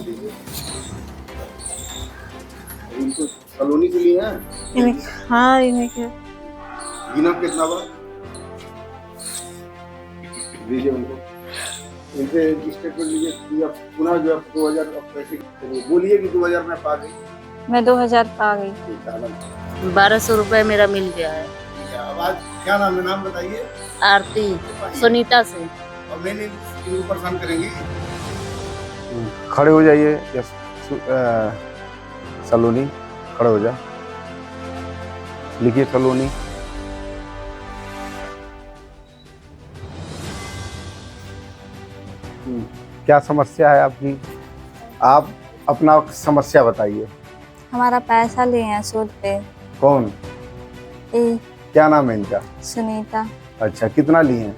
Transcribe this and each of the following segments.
लीजिए। इनको कॉलोनी से लिए हैं? हाँ इन्हीं के। गिना कितना बार लीजिए उनको, इनसे स्टेटमेंट लीजिए कि अब पुनः जो अब 2000 पैसे बोलिए कि 2000 में पा गई। मैं 2000 पा गई। 1200 रुपए मेरा मिल गया है। अब आज क्या नाम है, नाम बताइए। आरती सुनीता से। और मैंने इनको परेशान करेंगी। खड़े हो जाइए। यस सलोनी खड़े हो जा, लिखिए सलोनी। क्या समस्या है आपकी? आप अपना समस्या बताइए। हमारा पैसा लिए हैं सूद पे। कौन? ए, क्या नाम है इनका? सुनीता। अच्छा, कितना लिए हैं?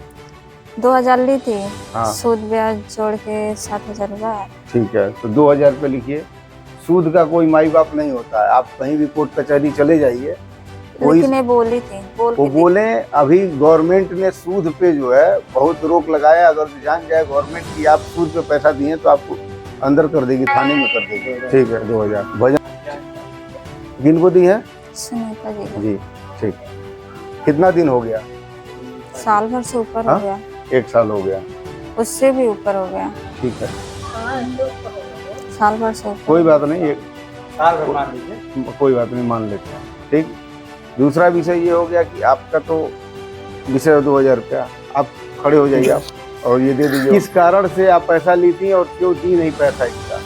2000 ली थी। हाँ। सूद ब्याज जोड़ के 7000 रुपये। ठीक है, तो 2000 रुपये लिखिए। सूद का कोई माई बाप नहीं होता है। आप कहीं भी कोर्ट कचहरी चले जाइए, लेकिन ये बोली थी वो बोले अभी गवर्नमेंट ने सूद पे जो है बहुत रोक लगाया। अगर जान जाए गवर्नमेंट की आप सूद पे पैसा दिए तो आपको अंदर कर देगी, थाने में कर देगी। ठीक है, 2000 भजन किनको दी है? सुनीता जी को। जी ठीक। कितना दिन हो गया? साल भर से ऊपर हाँ? हो गया। 1 साल हो गया। उससे भी ऊपर हो गया। ठीक है, साल भर से ऊपर। कोई बात नहीं, कोई बात नहीं, मान लेते हैं। ठीक। दूसरा विषय ये हो गया कि आपका तो विषय 2000 रुपया। आप खड़े हो जाइए आप और ये दे दीजिए। किस कारण से आप पैसा ली थी और क्यों दी नहीं पैसा इसका?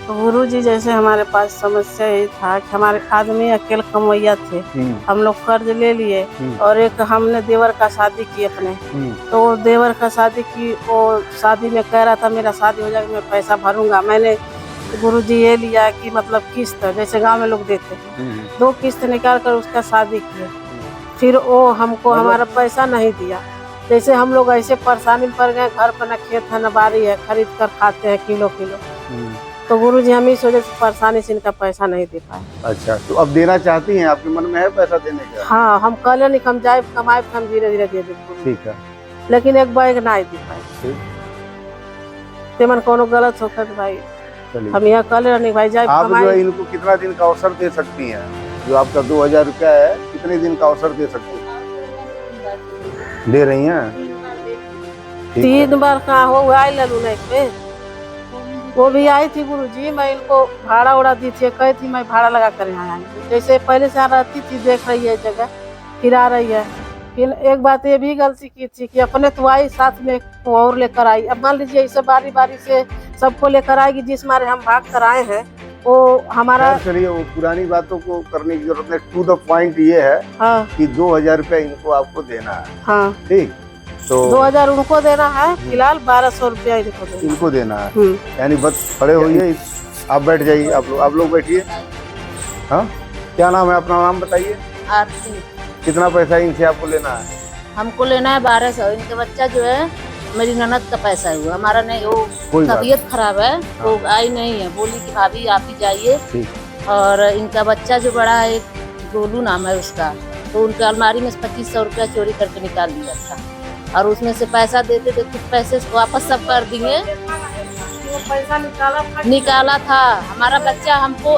तो गुरु जी, जैसे हमारे पास समस्या ये था कि हमारे आदमी अकेले कमैया थे, हम लोग कर्ज ले लिए और एक हमने देवर का शादी की अपने। तो वो देवर का शादी की, वो शादी में कह रहा था मेरा शादी हो जाएगा, मैं पैसा भरूंगा। मैंने गुरु जी ये लिया कि मतलब किस्त, जैसे गांव में लोग देते हैं, 2 किस्त निकाल कर उसका शादी किए। फिर वो हमको हमारा पैसा नहीं दिया। जैसे हम लोग ऐसे परेशानी में पड़ गए, घर पर न खेत है न बाड़ी है, खरीद कर खाते हैं किलो किलो। तो गुरु जी हम इस वजह से परेशानी से इनका पैसा नहीं दे पाए। अच्छा, तो अब देना चाहती हैं? आपके मन में है पैसा देने का? हाँ, हम कल नहीं, हम जाए कमाए, हम धीरे धीरे दे देंगे। ठीक है, लेकिन एक बार नहीं दे पाए। तेमन कोनो गलत होकर तो भाई हम यहाँ कल नहीं भाई जाए आप जो है कमाए। इनको कितना दिन का अवसर दे सकती हैं? जो आपका 2000 रुपया है, कितने दिन का अवसर दे सकती हैं? दे रही हैं? ठीक है। 3 बार कहाँ हो आई ललू नहीं पे, वो भी आई थी गुरु जी। मैं इनको भाड़ा उड़ा दी थी, कही थी मैं भाड़ा लगा कर यहाँ आई। जैसे पहले से आ रहती थी, देख रही है जगह, फिर आ रही है। फिर एक बात ये भी गलती की थी कि अपने तो आई, साथ में और लेकर आई। अब मान लीजिए इसे बारी बारी से सबको लेकर आएगी, जिस मारे हम भाग कर आए हैं वो हमारा। चलिए, वो पुरानी बातों को करने की जरूरत नहीं। टू द पॉइंट ये है हाँ कि 2000 रुपया इनको आपको देना है। हाँ, ठीक, तो 2000 उनको देना है, फिलहाल 1200 रुपया इनको देना है। यानी बस खड़े होइए, आप बैठ जाइए। आप लोग बैठिए। हाँ, क्या नाम है? अपना नाम बताइए। आरती। कितना पैसा इनसे आपको लेना है? हमको लेना है 1200। इनके बच्चा जो है मेरी ननद का पैसा हुआ, हमारा नहीं। वो तबीयत खराब है, वो आई नहीं है। बोली कि भाभी आप ही जाइए। और इनका बच्चा जो बड़ा है, गोलू नाम है उसका, तो उनके अलमारी में 2500 रुपया चोरी करके निकाल दिया था। और उसमें से पैसा देते थे, कुछ पैसे वापस सब कर दिए। वो पैसा निकाला था हमारा बच्चा। हमको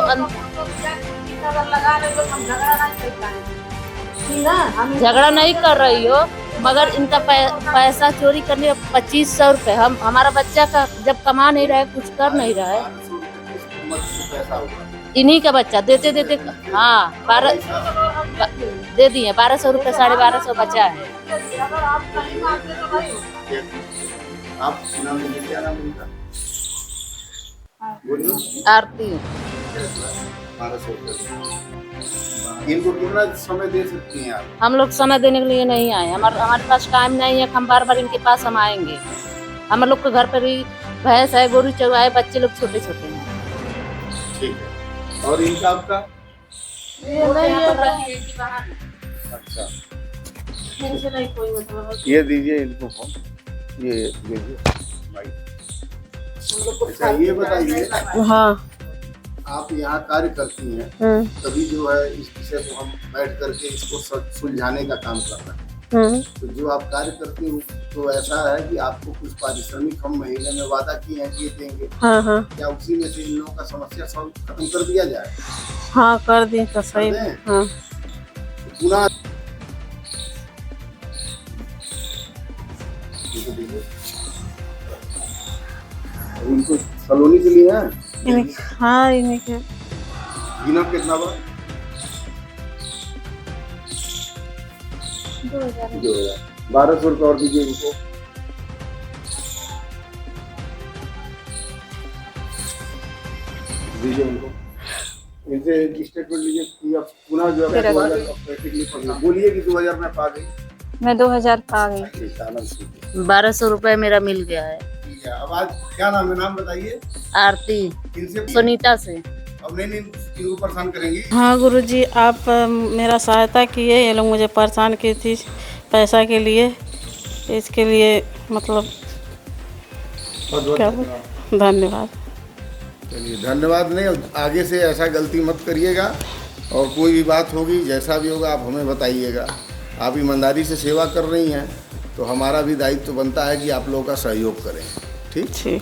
झगड़ा नहीं कर रही हो, मगर इनका पैसा चोरी करने 2500 रुपये। हमारा बच्चा का जब कमा नहीं रहा है, कुछ कर नहीं रहा है, इन्हीं का बच्चा देते देते। हाँ, 12 दे दिए, 1200 रुपये, 1250 बचा है। आरती। इनको कितना समय दे सकती हैं आप? हम लोग समय देने के लिए नहीं आए, हमारे पास टाइम नहीं है। हम बार बार इनके पास हम आएंगे। हम लोग के घर पर ही भैंस है, गोरू चौराहे, बच्चे लोग छोटे छोटे हैं। ठीक है। और इनका आपका? अच्छा, नहीं कोई मतलब। ये दीजिए इनको फोन, ये दीजिए भाई। अच्छा, ये बताइए, हाँ, आप यहाँ कार्य करती हैं, तभी जो है इस विषय को हम बैठ करके इसको सुलझाने का काम कर रहे हैं। तो जो आप कार्य करती हो तो ऐसा है कि आपको कुछ पारिश्रमिक हम महीने में वादा किए हैं कि देंगे। हाँ क्या उसी में से इन लोगों का समस्या सॉल्व खत्म कर दिया जाए? हाँ कर दी तो सही। कर दें? हाँ पुनः उनको सलोनी से लिए हैं। हाँ इन्हीं के गिना कितना बार? 2000 1200 रुपये और दीजिए उनको। दीजिए उनको, इनसे स्टेटमेंट लीजिए कि आप पुनः जो है 2000 पैसे के लिए पकड़ा। बोलिए कि 2000 में पा गई। मैं 2000 पा गई। अच्छा, आनंद से। 1200 रुपए मेरा मिल गया है। ठीक है, अब आज क्या नाम है? नाम बताइए। आरती इनसे सुनीता से। अब नहीं इनको परेशान करेंगी। हाँ गुरुजी आप मेरा सहायता किए। ये लोग मुझे परेशान की थी पैसा के लिए, इसके लिए मतलब क्या धन्यवाद। चलिए धन्यवाद नहीं, आगे से ऐसा गलती मत करिएगा और कोई भी बात होगी जैसा भी होगा आप हमें बताइएगा। आप ईमानदारी से सेवा कर रही हैं तो हमारा भी दायित्व बनता है कि आप लोगों का सहयोग करें। ठीक।